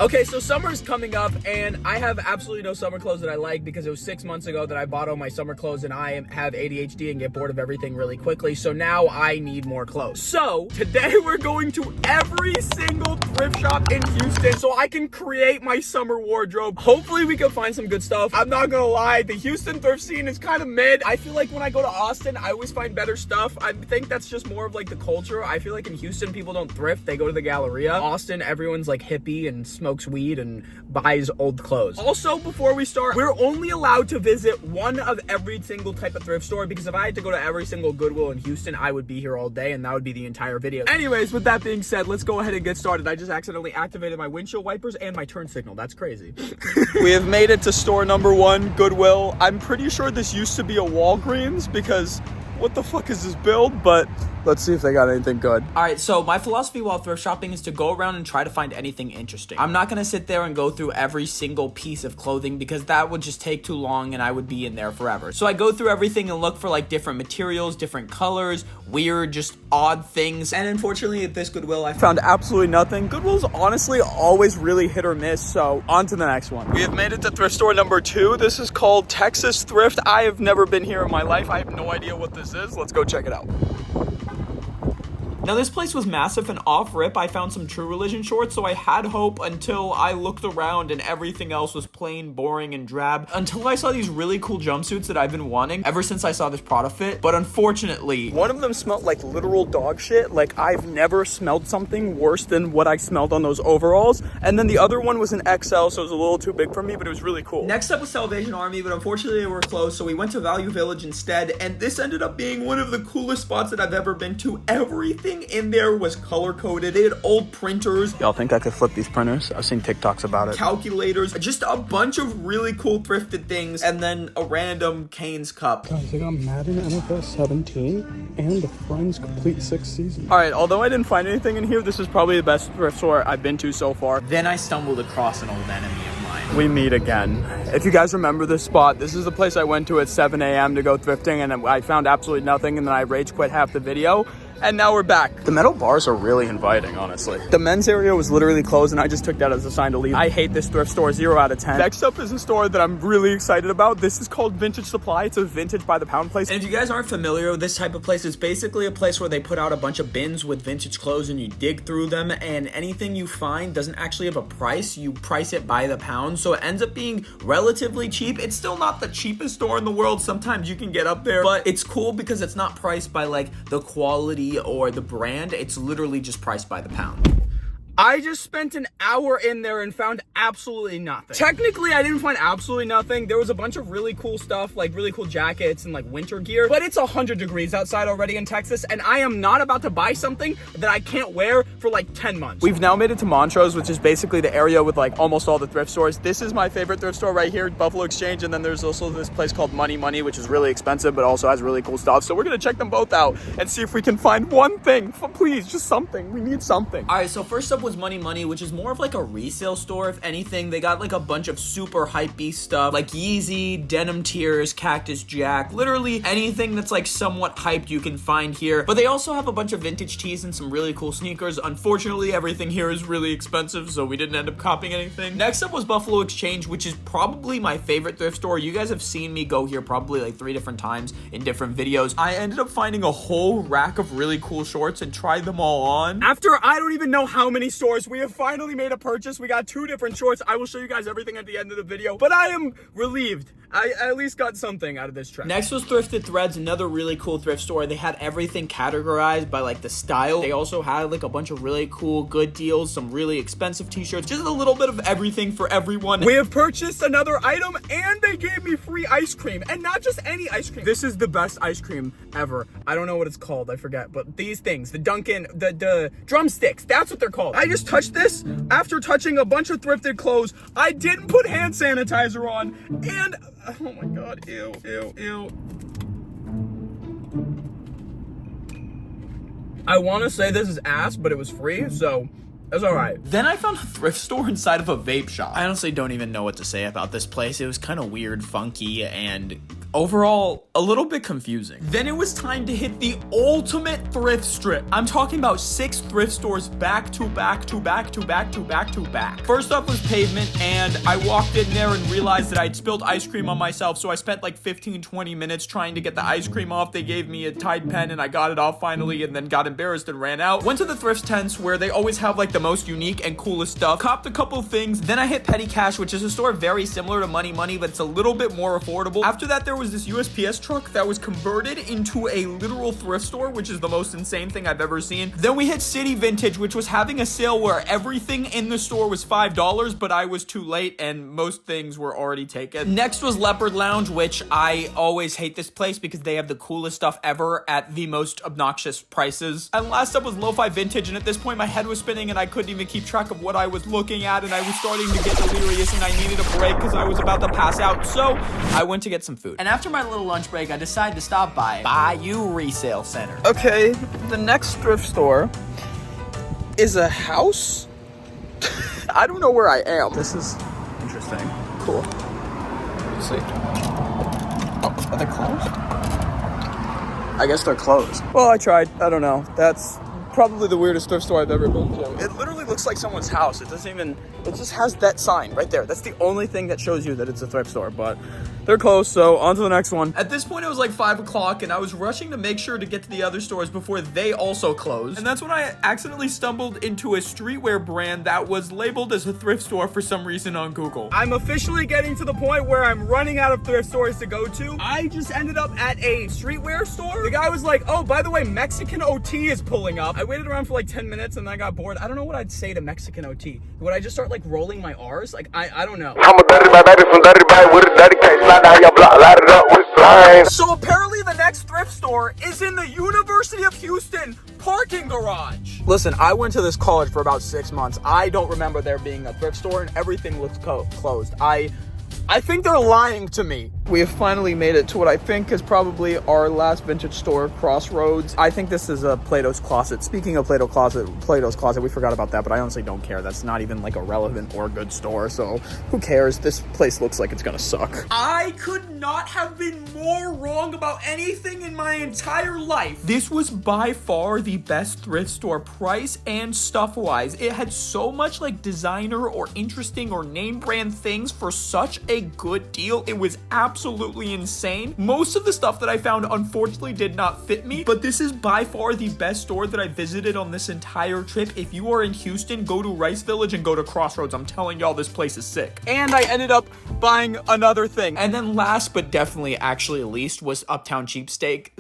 Okay, so summer's coming up, and I have absolutely no summer clothes that I like because it was 6 months ago that I bought all my summer clothes, and I have ADHD and get bored of everything really quickly, so now I need more clothes. So, today we're going to every single thrift shop in Houston so I can create my summer wardrobe. Hopefully we can find some good stuff. I'm not gonna lie, the Houston thrift scene is kind of mid. I feel like when I go to Austin, I always find better stuff. I think that's just more of like the culture. I feel like in Houston, people don't thrift, they go to the Galleria. Austin, everyone's like hippie and smokes weed and buys old clothes. Also, before we start, we're only allowed to visit one of every single type of thrift store because if I had to go to every single Goodwill in Houston, I would be here all day and that would be the entire video. Anyways, with that being said, let's go ahead and get started. I just accidentally activated my windshield wipers and my turn signal. That's crazy. We have made it to store number 1, Goodwill. I'm pretty sure this used to be a Walgreens because what the fuck is this build? But let's see if they got anything good. All right, so my philosophy while thrift shopping is to go around and try to find anything interesting. I'm not gonna sit there and go through every single piece of clothing because that would just take too long and I would be in there forever. So I go through everything and look for like different materials, different colors, weird, just odd things. And unfortunately at this Goodwill, I found absolutely nothing. Goodwill's honestly always really hit or miss, so on to the next one. We have made it to thrift store number 2. This is called Texas Thrift. I have never been here in my life. I have no idea what this is. Let's go check it out. Now this place was massive, and off rip I found some True Religion shorts, so I had hope until I looked around and everything else was plain, boring, and drab. Until I saw these really cool jumpsuits that I've been wanting ever since I saw this Prada fit, but unfortunately, one of them smelled like literal dog shit. Like I've never smelled something worse than what I smelled on those overalls. And then the other one was an XL, so it was a little too big for me, but it was really cool. Next up was Salvation Army, but unfortunately they were closed, so we went to Value Village instead, and this ended up being one of the coolest spots that I've ever been to. Everything in there was color coded. They had old printers. Y'all think I could flip these printers? I've seen TikToks about it. Calculators, just a bunch of really cool thrifted things, and then a random Cane's cup. Guys, they got Madden NFL 17 and the Friends Complete 6 season. All right, although I didn't find anything in here, this is probably the best thrift store I've been to so far. Then I stumbled across an old enemy of mine. We meet again. If you guys remember this spot, this is the place I went to at 7 a.m. to go thrifting, and I found absolutely nothing, and then I rage quit half the video. And now we're back. The metal bars are really inviting, honestly. The men's area was literally closed, and I just took that as a sign to leave. I hate this thrift store, 0 out of 10. Next up is a store that I'm really excited about. This is called Vintage Supply. It's a vintage by the pound place. And if you guys aren't familiar with this type of place, it's basically a place where they put out a bunch of bins with vintage clothes and you dig through them, and anything you find doesn't actually have a price. You price it by the pound, so it ends up being relatively cheap. It's still not the cheapest store in the world. Sometimes you can get up there, but it's cool because it's not priced by like the quality or the brand. It's literally just priced by the pound. I just spent an hour in there and found absolutely nothing. Technically, I didn't find absolutely nothing. There was a bunch of really cool stuff, like really cool jackets and like winter gear, but it's 100 degrees outside already in Texas, and I am not about to buy something that I can't wear for like 10 months. We've now made it to Montrose, which is basically the area with like almost all the thrift stores. This is my favorite thrift store right here, Buffalo Exchange, and then there's also this place called Money Money, which is really expensive, but also has really cool stuff. So we're gonna check them both out and see if we can find one thing. Please, just something. We need something. All right, so first up was Money Money, which is more of like a resale store. If anything, they got like a bunch of super hypey stuff like Yeezy, Denim Tears, Cactus Jack, literally anything that's like somewhat hyped you can find here. But they also have a bunch of vintage tees and some really cool sneakers. Unfortunately, everything here is really expensive, so we didn't end up copying anything. Next up was Buffalo Exchange, which is probably my favorite thrift store. You guys have seen me go here probably like 3 different times in different videos. I ended up finding a whole rack of really cool shorts and tried them all on. After I don't even know how many stores, we have finally made a purchase. We got 2 different shorts. I will show you guys everything at the end of the video, but I am relieved. I at least got something out of this trip. Next was Thrifted Threads, another really cool thrift store. They had everything categorized by like the style. They also had like a bunch of really cool good deals, some really expensive t-shirts, just a little bit of everything for everyone. We have purchased another item, and they gave me free ice cream, and not just any ice cream. This is the best ice cream ever. I don't know what it's called, I forget, but these things, the Dunkin', the drumsticks, that's what they're called. I just touched this after touching a bunch of thrifted clothes. I didn't put hand sanitizer on, and oh my god, ew, ew, ew. I want to say this is ass, but it was free, so That's all right. Then I found a thrift store inside of a vape shop. I honestly don't even know what to say about this place. It was kind of weird, funky, and Overall, a little bit confusing. Then it was time to hit the ultimate thrift strip. I'm talking about 6 thrift stores back to back to back to back to back to back. First up was Pavement, and I walked in there and realized that I'd spilled ice cream on myself, so I spent like 15-20 minutes trying to get the ice cream off. They gave me a Tide pen and I got it off finally, and then got embarrassed and ran out. Went to the thrift tents where they always have like the most unique and coolest stuff. Copped a couple things. Then I hit Petty Cash, which is a store very similar to Money Money, but it's a little bit more affordable. After that, there was this USPS truck that was converted into a literal thrift store, which is the most insane thing I've ever seen. Then we hit City Vintage, which was having a sale where everything in the store was $5, but I was too late and most things were already taken. Next was Leopard Lounge, which I always hate this place because they have the coolest stuff ever at the most obnoxious prices. And last up was Lo-Fi Vintage, and at this point my head was spinning and I couldn't even keep track of what I was looking at, and I was starting to get delirious and I needed a break because I was about to pass out, so I went to get some food. And after my little lunch break, I decided to stop by Bayou Resale Center. Okay, the next thrift store is a house? I don't know where I am. This is interesting. Cool. Let's see. Oh, are they closed? I guess they're closed. Well, I tried. I don't know. That's probably the weirdest thrift store I've ever been to. It literally looks like someone's house. It just has that sign right there. That's the only thing that shows you that it's a thrift store, but they're closed, so on to the next one. At this point, it was like 5 o'clock, and I was rushing to make sure to get to the other stores before they also closed. And that's when I accidentally stumbled into a streetwear brand that was labeled as a thrift store for some reason on Google. I'm officially getting to the point where I'm running out of thrift stores to go to. I just ended up at a streetwear store. The guy was like, oh, by the way, Mexican OT is pulling up. I waited around for like 10 minutes and then I got bored. I don't know what I'd say to Mexican OT. Would I just start like rolling my R's? Like, I don't know. I'm a dirty baby from dirty baby with a dirty case. Slide down your block, light it up with slime. So apparently the next thrift store is in the University of Houston parking garage. Listen, I went to this college for about 6 months. I don't remember there being a thrift store and everything looks closed. I think they're lying to me. We have finally made it to what I think is probably our last vintage store, Crossroads. I think this is a Plato's Closet. Speaking of Plato's Closet, we forgot about that, but I honestly don't care. That's not even like a relevant or good store, so who cares? This place looks like it's gonna suck. I could not have been more wrong about anything in my entire life. This was by far the best thrift store, price and stuff-wise. It had so much like designer or interesting or name brand things for such a good deal. It was absolutely insane. Most of the stuff that I found unfortunately did not fit me, but this is by far the best store that I visited on this entire trip. If you are in Houston, go to Rice Village and go to Crossroads. I'm telling y'all, this place is sick. And I ended up buying another thing. And then last but definitely actually least was Uptown Cheapskate.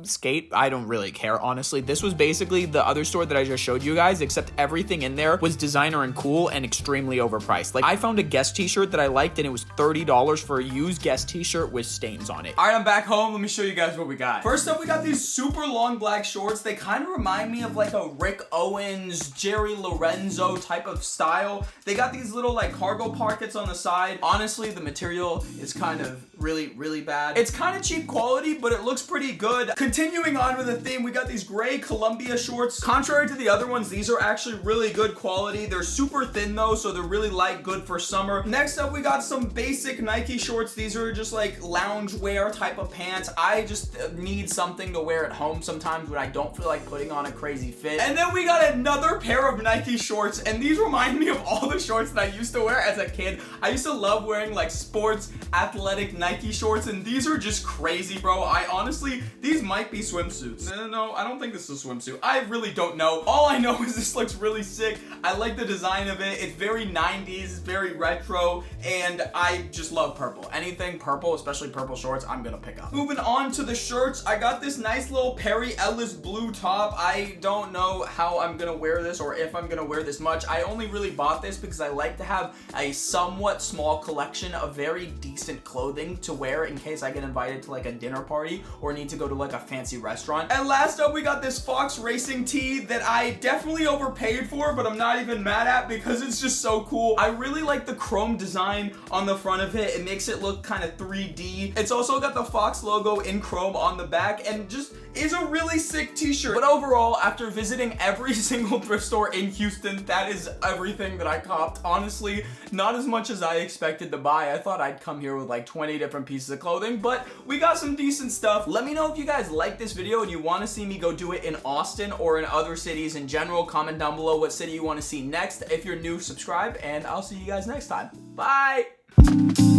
Skate. I don't really care, honestly. This was basically the other store that I just showed you guys, except everything in there was designer and cool and extremely overpriced. Like, I found a Guess t-shirt that I liked and it was $30 for a used Guess t-shirt with stains on it. All right, I'm back home. Let me show you guys what we got. First up, we got these super long black shorts. They kind of remind me of like a Rick Owens, Jerry Lorenzo type of style. They got these little like cargo pockets on the side. Honestly, the material is kind of really bad. It's kind of cheap quality, but it looks pretty good. Continuing on with the theme, we got these gray Columbia shorts. Contrary to the other ones, these are actually really good quality. They're super thin though, so they're really light, good for summer. Next up, we got some basic Nike shorts. These are just like lounge wear type of pants. I just need something to wear at home sometimes when I don't feel like putting on a crazy fit. And then we got another pair of Nike shorts, and these remind me of all the shorts that I used to wear as a kid. I used to love wearing like sports athletic Nike shorts, and these are just crazy, bro. I honestly, these might be swimsuits. No, I don't think this is a swimsuit. I really don't know. All I know is this looks really sick. I like the design of it. It's very 90s, it's very retro, and I just love purple. Anything purple, especially purple shorts, I'm gonna pick up. Moving on to the shirts, I got this nice little Perry Ellis blue top. I don't know how I'm gonna wear this or if I'm gonna wear this much. I only really bought this because I like to have a somewhat small collection of very decent clothing to wear in case I get invited to like a dinner party or need to go to like a fancy restaurant. And last up, we got this Fox Racing tee that I definitely overpaid for, but I'm not even mad at because it's just so cool. I really like the chrome design on the front of it. It makes it look kind of said 3D. It's also got the Fox logo in chrome on the back and just is a really sick t-shirt. But overall, after visiting every single thrift store in Houston, that is everything that I copped. Honestly, not as much as I expected to buy. I thought I'd come here with like 20 different pieces of clothing, but we got some decent stuff. Let me know if you guys like this video and you want to see me go do it in Austin or in other cities in general. Comment down below what city you want to see next. If you're new, subscribe, and I'll see you guys next time. Bye!